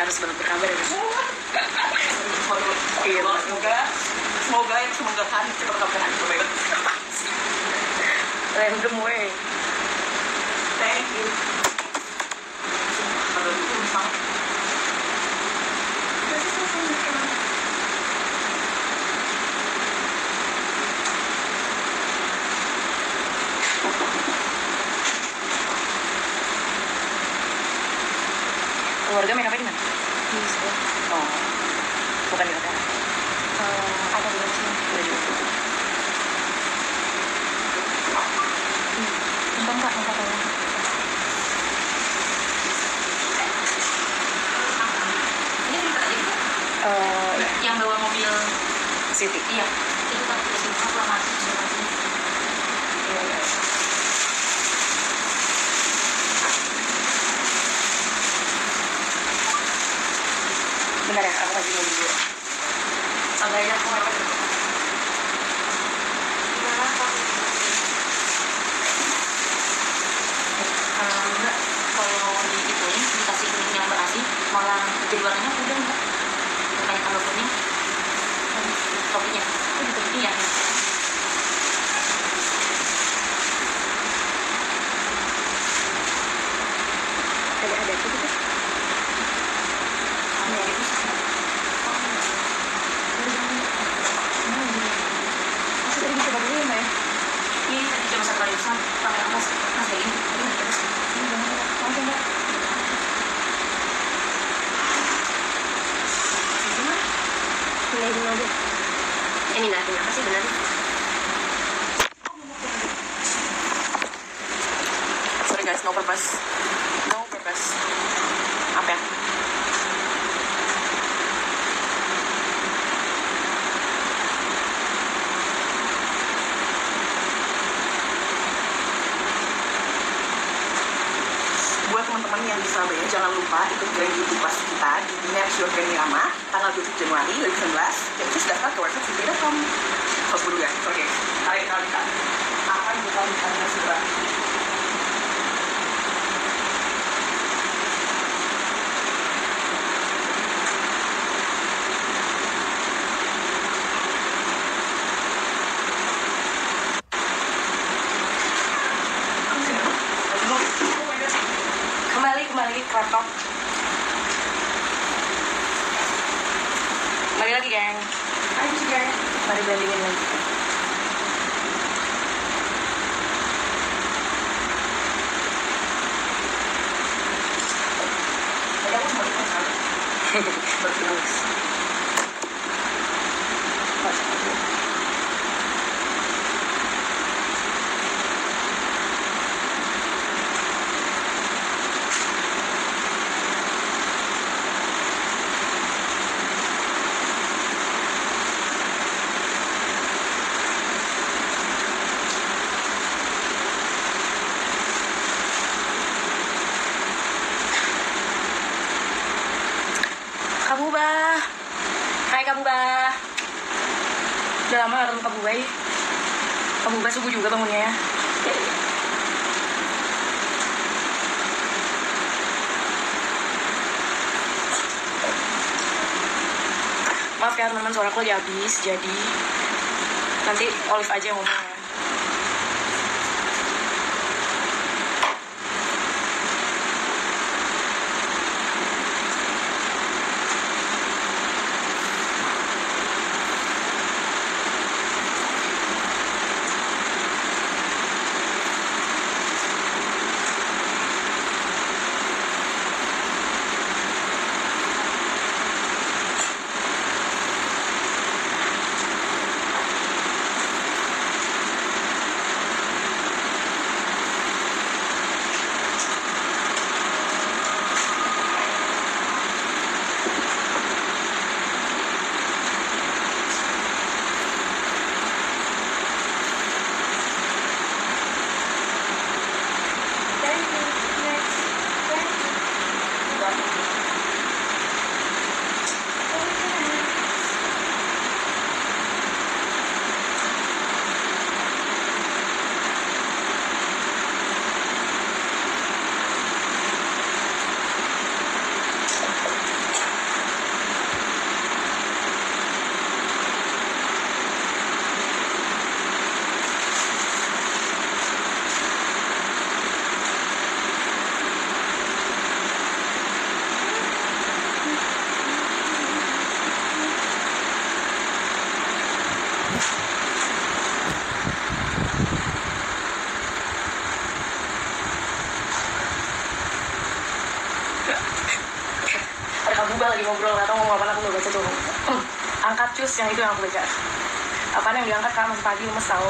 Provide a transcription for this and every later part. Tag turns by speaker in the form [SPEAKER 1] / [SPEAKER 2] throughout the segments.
[SPEAKER 1] harus banget berkabar ya.
[SPEAKER 2] Iya, semoga kan cepat kabaran coba.
[SPEAKER 1] Random way.
[SPEAKER 2] Thank you. Kalau itu misal
[SPEAKER 1] keluarga main apa di mana?
[SPEAKER 3] Di sekolah.
[SPEAKER 1] Oh, bukan di hotel.
[SPEAKER 3] Ada di sini.
[SPEAKER 1] Udah juga.
[SPEAKER 3] Untung Kak, minta tolong.
[SPEAKER 4] Ini cerita aja gitu. Yang bawa mobil
[SPEAKER 1] Siti.
[SPEAKER 4] iya itu kan di sini aku lama sih.
[SPEAKER 1] Iya. Bentar ya, aku lagi mau dulu.
[SPEAKER 2] ada yang mau apa?
[SPEAKER 4] Enggak, kalau di itu dikasih kuning yang berasi malah jadi warnanya udah enggak kayak kalau kuning kopinya iya.
[SPEAKER 3] Ada gitu.
[SPEAKER 4] Ada gitu.
[SPEAKER 3] Masih tadi bisa dulu ya Mbak ya?
[SPEAKER 4] Ini tadi cuma satu kali pesan pakai atas kayak gini.
[SPEAKER 3] Ini jangan Mbak. Maaf ya Mbak. Pindahin mobil. Mindahin apa sih benar?
[SPEAKER 1] Sorry guys, no purpose. Apa ya?
[SPEAKER 2] Buat teman-teman yang di Surabaya, jangan lupa ikut Grand Beauty Class kita di Match Your Grand Irama tanggal 7 Januari 2019. Dan terus daftar ke website sendiri.com. Terus dulu guys, oke. Kalian akan bukan ditanya segera.
[SPEAKER 1] Kembali ke laptop. Kembali lagi geng.
[SPEAKER 2] Ayo sih guys.
[SPEAKER 1] Mari bandingin lagi.
[SPEAKER 2] Tadi aku sempat ikut kan?
[SPEAKER 1] Bagus. Kabubah. Hai Kabubah. Udah lama gak ketemu Kabubah ya. Kabubah subuh juga bangunnya ya. Maaf ya teman-teman, suara aku lagi habis. Jadi nanti Olive aja yang ngomong ya. Kabuba lagi ngobrol atau ngomong apa, aku nggak baca tuh. Angkat cus, yang itu yang aku baca. Apaan yang diangkat kak, masih pagi lemes tau.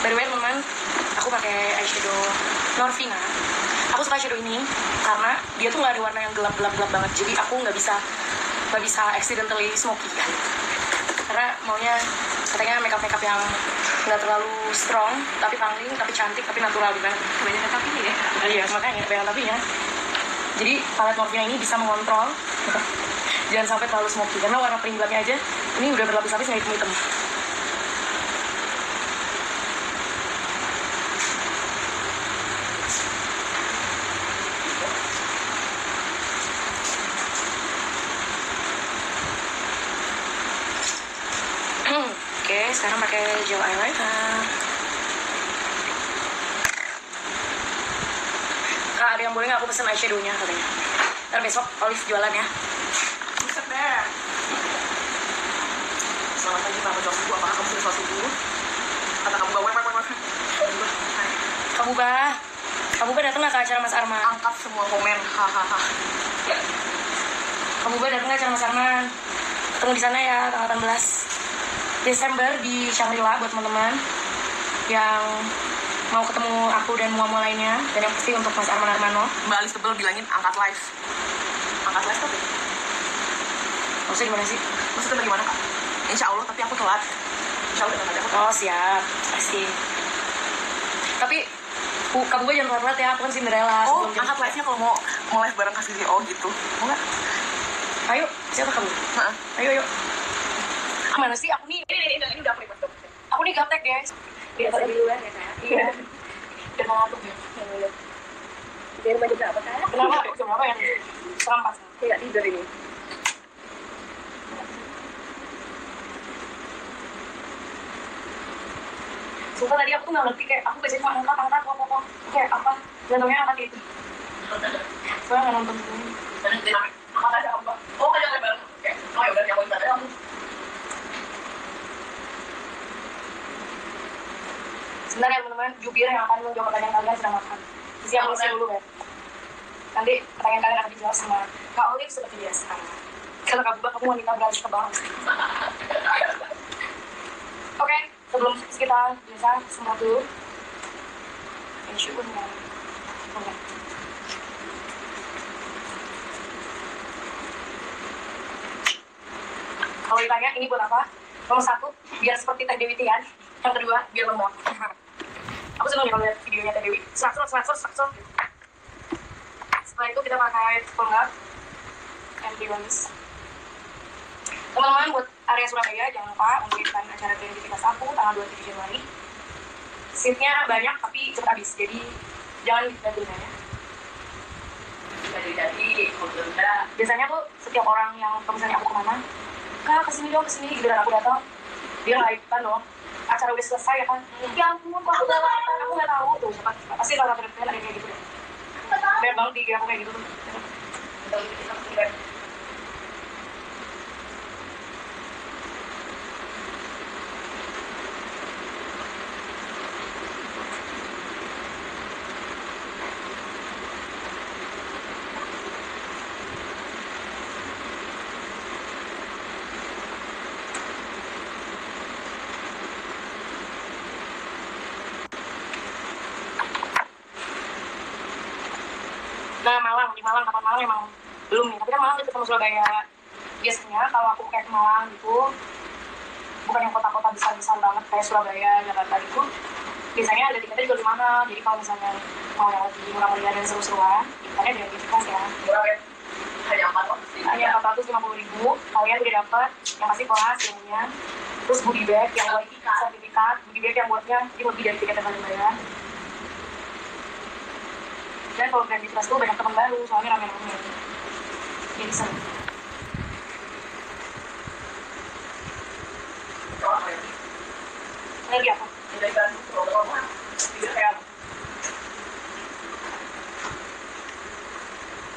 [SPEAKER 1] By the way teman, aku pakai eyeshadow Norvina. Aku suka eyeshadow ini karena dia tuh nggak ada warna yang gelap banget. Jadi aku nggak bisa accidentally smoky kan. Karena maunya katanya makeup yang nggak terlalu strong, tapi pangling, tapi cantik, tapi natural gimana?
[SPEAKER 2] Kebanyakan tapi ya.
[SPEAKER 1] Iya makanya banyak tapinya. Jadi palet Norvina ini bisa mengontrol jangan sampai terlalu smoky karena warna paling gelapnya aja ini udah berlapis-lapis nggak hitam-hitam. Oke, sekarang pakai gel eyeliner. Kak, ada yang boleh nggak aku pesen eyeshadownya katanya? Ntar besok Olive jualan ya.
[SPEAKER 2] Buset deh. Selamat pagi Pak Bojok Subuh. Apakah kamu sudah sholat subuh? Kata kamu bawa.
[SPEAKER 1] Kamu datang nggak ke acara Mas Arman?
[SPEAKER 2] Angkat semua komen. Hahaha.
[SPEAKER 1] Kamu datang nggak ke acara Mas Arman? Ketemu di sana ya tanggal 18 Desember di Shangri-La buat teman-teman yang mau ketemu aku dan mua-mua lainnya, dan yang pasti untuk Mas Arman Armano.
[SPEAKER 2] Mbak Alis Tebel bilangin angkat live. Angkat live tapi
[SPEAKER 1] Maksudnya gimana sih?
[SPEAKER 2] maksudnya bagaimana Kak? Insya Allah, tapi aku telat. Insya Allah datang aja aku.
[SPEAKER 1] Oh siap, pasti. Tapi Kak Buba jangan telat-telat ya, aku kan Cinderella.
[SPEAKER 2] Oh,
[SPEAKER 1] sebelum jam-
[SPEAKER 2] angkat live-nya kalau mau live bareng kasih oh gitu. Mau nggak?
[SPEAKER 1] Ayo, siapa kamu?
[SPEAKER 2] Heeh.
[SPEAKER 1] Ayo. Mana sih? Aku nih, ini udah aku nih, aku nih gaptek guys.
[SPEAKER 3] Biasa duluan ya kak.
[SPEAKER 1] Iya. Udah mau ngantuk ya.
[SPEAKER 3] Dari rumah jam berapa kak?
[SPEAKER 1] Kenapa? Jam berapa ya? Setengah 4.
[SPEAKER 3] Tidak tidur ini.
[SPEAKER 1] Sumpah tadi aku tuh nggak ngerti, kayak aku biasanya cuma angkat pokok kayak apa, jantungnya angkat itu. Soalnya nggak nonton dulu.
[SPEAKER 2] Makasih apa? Oh, ada yang bareng. Oke. Oh ya udah yang mau ibadah kamu.
[SPEAKER 1] Sebentar ya teman-teman, jubir yang akan menjawab pertanyaan kalian sedang makan. Siap-siap dulu ya. Nanti pertanyaan kalian akan dijawab sama Kak Olive seperti biasa. Kalau Kak Buba, kamu wanita beralih ke bawah. Oke, sebelum kita biasa semprot dulu. Syukur ya. Oke. Kalau ditanya ini buat apa? Nomor 1, biar seperti Teh Dewi Tian. Yang kedua, biar lembab. Aku senang ya kalau lihat videonya Teh Dewi. Serak. Setelah itu kita pakai pelengkap anti-rinse. Teman-teman, buat area Surabaya jangan lupa untuk ikutan acara kreativitas aku tanggal 27 Januari. Seatnya banyak tapi cepat habis, jadi jangan ditunda ya.
[SPEAKER 2] Jadi udah.
[SPEAKER 1] Biasanya tuh setiap orang yang kalau misalnya aku kemana, Kak kesini dong, gitu, dan aku datang, dia nggak ikutan dong. Acara udah selesai ya kan, ya ampun, aku nggak tahu tuh, pasti salah satu ada yang kayak gitu deh. Banyak banget di aku kayak gitu tuh. Nah, kapan Malang emang belum nih, tapi kan Malang dekat sama Surabaya. Biasanya kalau aku kayak ke Malang gitu, bukan yang kota-kota besar-besar banget kayak Surabaya, Jakarta gitu, biasanya ada tiketnya juga lebih mahal. Jadi kalau misalnya mau yang lebih murah meriah dan seru-seruan, tiketnya diaktifkan ya.
[SPEAKER 2] Murah ya. Hanya
[SPEAKER 1] 450.000, kalian udah dapat yang pasti kelas ilmunya, terus goodie bag yang buat sertifikat, goodie bag yang buatnya jadi lebih dari tiket yang kalian bayar. Dan kalau kreativitas tuh banyak teman baru, soalnya rame-rame. Jadi seru. Lagi apa?
[SPEAKER 2] Dari Bandung ke Roma. Tidak kayak.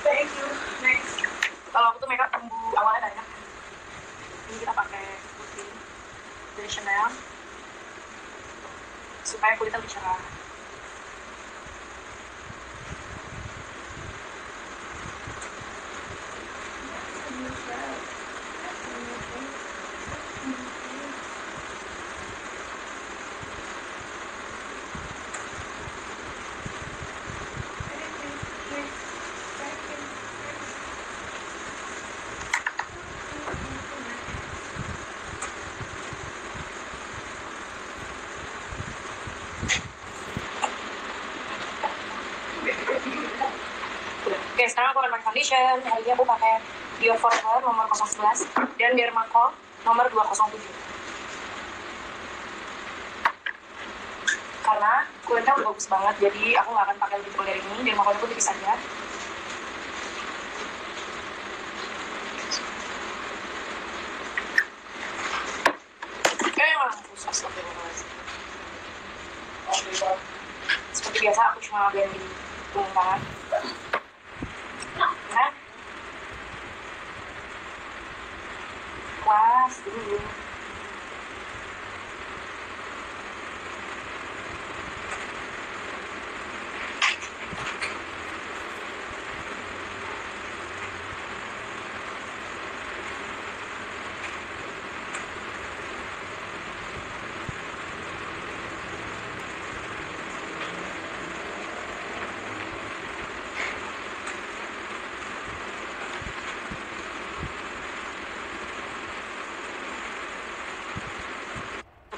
[SPEAKER 2] Thank you. Next.
[SPEAKER 1] Kalau aku tuh makeup embu awalnya banyak. Ini kita pakai putih dari Chanel supaya kulitnya lebih cerah. Oke, sekarang aku akan pakai foundation. Hari ini aku pakai Dior Forever nomor 011 dan Dermacol nomor 207. Karena kulitnya udah bagus banget, jadi aku nggak akan pakai lebih tebal dari ini. Dermacol pun tipis aja. Seperti biasa aku cuma blending dengan tangan. Nah, puas dulu.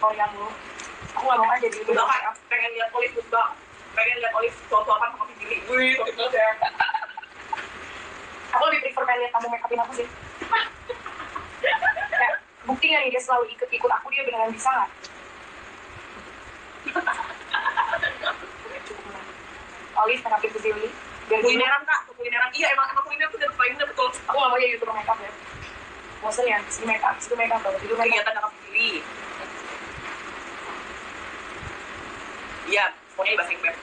[SPEAKER 1] Korean dulu. Aku nggak mau aja jadi
[SPEAKER 2] Udah kan, pengen lihat Olive juga. Pengen lihat Olive suap-suapan sama Pimpili. Wih, topik banget ya.
[SPEAKER 1] Aku lebih prefer pengen lihat kamu make upin aku sih. Kayak, bukti nggak nih dia selalu ikut aku, dia beneran bisa nggak? Cukup menang. Olive make upin ke Zilli. Biar gini,
[SPEAKER 2] Kulineran kak, kulineran. Iya emang kuliner tuh dari paling betul.
[SPEAKER 1] aku nggak mau jadi youtuber make up ya. Bosen ya, situ make up banget. Itu make up.
[SPEAKER 2] Kegiatan sama Pimpili. Iya, pokoknya bahasa Inggris.